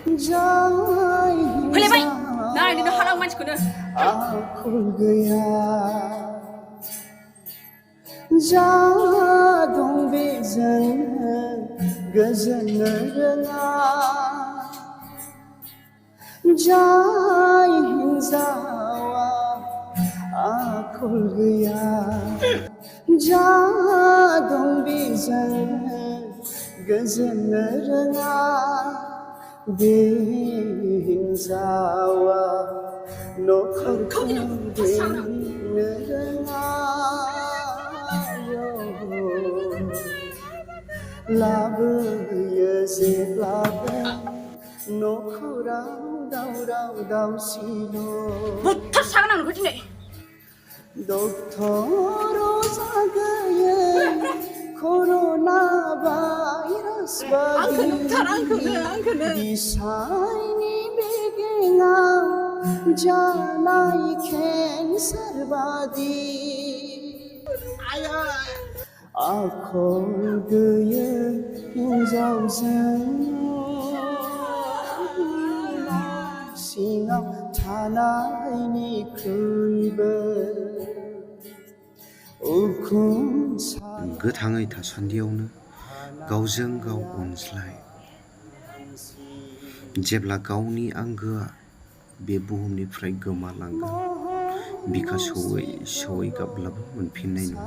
फैलायबाय नायनोनो हालां मानसिखौनो आखल गैया जा दं बेजों गोजोननो रोङा जाय हिन्जावा आखल गैया जा दं बेजों गोजोननो रोङा बे हिन्जावा नखरखौ बेंनो रोङा लाबोयो जेब्लाबो नखराव दावराव दावसिल' बुथारसागोन आं नोंखौ दिनै डक्टर जागोयै कर'ना भाइरास बादि बिसायनि बेगेङा जानाय केन्सार बादि आखल गैयै हिन्जावजों सिङाव थानायनिख्रुइबो गोथाङै थासान्दियावनो गावजों गाव अनज्लाय जेब्ला गावनि आंगोआ बे बुहुमनिफ्राय गोमालांगोन बिखा सौयै सौयै गाबब्लाबो मोनफिननाय नङा